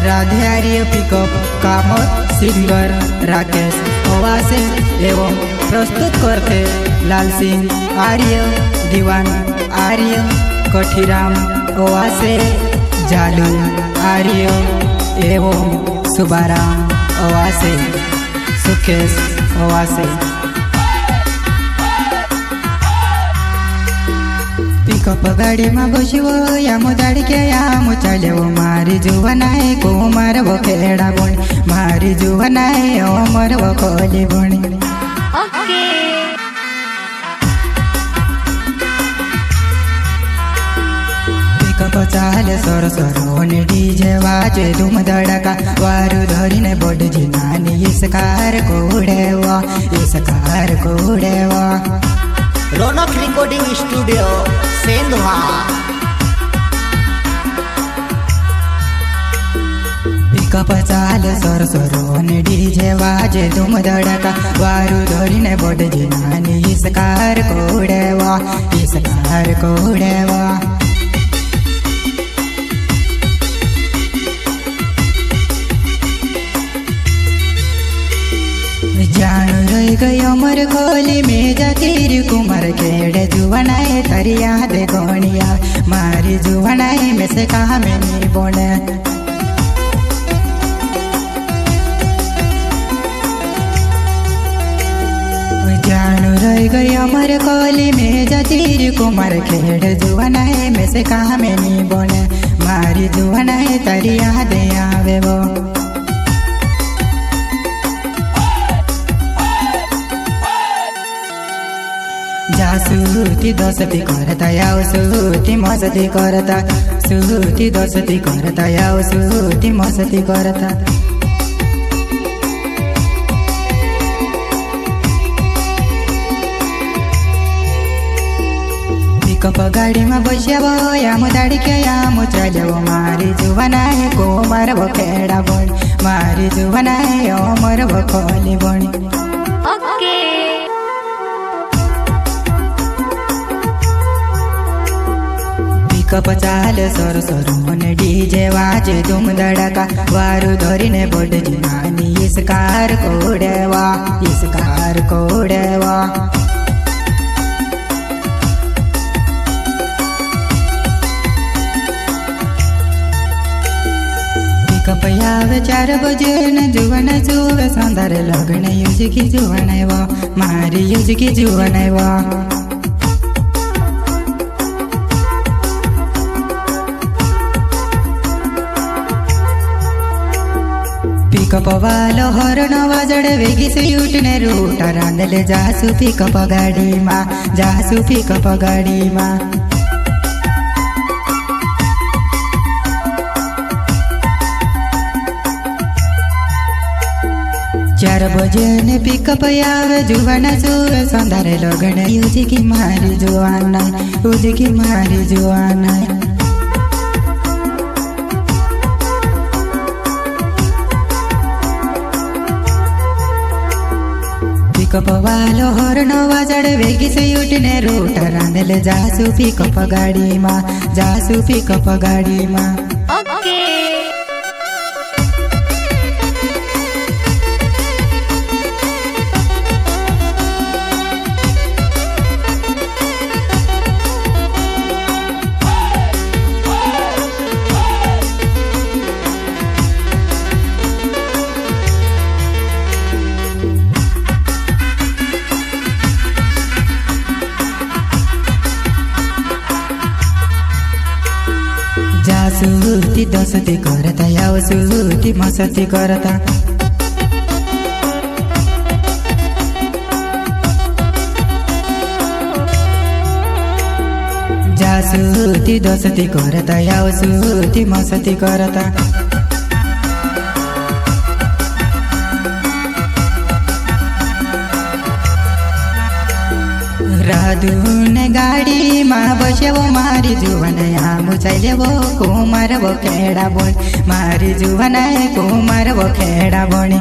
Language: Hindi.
राधे आर्य पिकअप कामत सिंगर राकेश ओवासे एवं प्रस्तुत करते लाल सिंह आर्य, दीवान आर्य, कठीराम ओवासे, जालू आर्य एवं सुबाराम ओवासे, सुकेश ओवासे। पिकअप गाड़ी में बसव या मुदाड़ी के या मुचालेव मारी जुवनाए कुमार वो खेड़ा बणी, मारी जुवनाए अमर वो खोली बणी। पिकअप चाले सर सर होने डीजे वाजे धूम धड़का, वारू धरीने बड़ जिनानी इसकार कोड़ेवा, इसकार कोड़ेवा। रौनक रिकॉर्डिंग स्टूडियो सेंधवा। पिकअप चाले सर सर होने डीजे वाजे धूम धड़का, वारू धरीने बड़ जिनानी इसकार कोड़ेवा, इसकार कोड़ेवा। जान रही गई अमर खोली में जातीर कुमार खेड़े जुवनाए तरिया दे गोनिया, मारी जुवनाए में से कहा में नहीं बोने। जान रही गई अमर खोली में जातीर कुमार खेड़े जुवनाए में से कहा में नहीं बोने, मारी जुवनाए तरिया दे आवे वो। जासूती दोस्ती करता या सूती मस्ती करता, सूती दोस्ती करता या सूती मस्ती करता। पिकअप गाड़ी में बसव या मुदाड़ी के या मुचालेव मारी जुवनाए कुमार वो खेड़ा बणी, मारी जुवनाए अमर वो खोली बणी। पिकअप चाले सर सर होने डीजे वाजे धूम धड़का, वारू धरीने बड़ जिनानी इसकार कोड़ेवा, इसकार कोड़ेवा। पिकअप आवे 4 बजे न जुवन जुवे संदर लगने यूज की जुवनावा, मारी यूज की जुवनावा। पिकअप वालो हॉर्न वाजड़े वेगी से उठने रूट रांधले जासू पिकअप गाड़ी मा, जासू पिकअप गाड़ी मा। 4 बजे ने पिकअप आवे जुवाना जुवे संधारे लगने यूज की मारी जुवाना, यूज की मारी जुवाना। पिकअप वालो हॉर्न वाजड़े वेगी से उठने रूट रांधले जासू पिकअप गाड़ी मा, जासू पिकअप गाड़ी मा। जासूती दोस्ती करता या सूती मस्ती करता। जासूती दोस्ती करता या सूती मस्ती करता। राधून गाड़ी माँ बसव मारी जुवनया मुचाइले वो कुमार वो खेड़ा बणी, मारी जुवनाए कुमार वो खेड़ा बणी।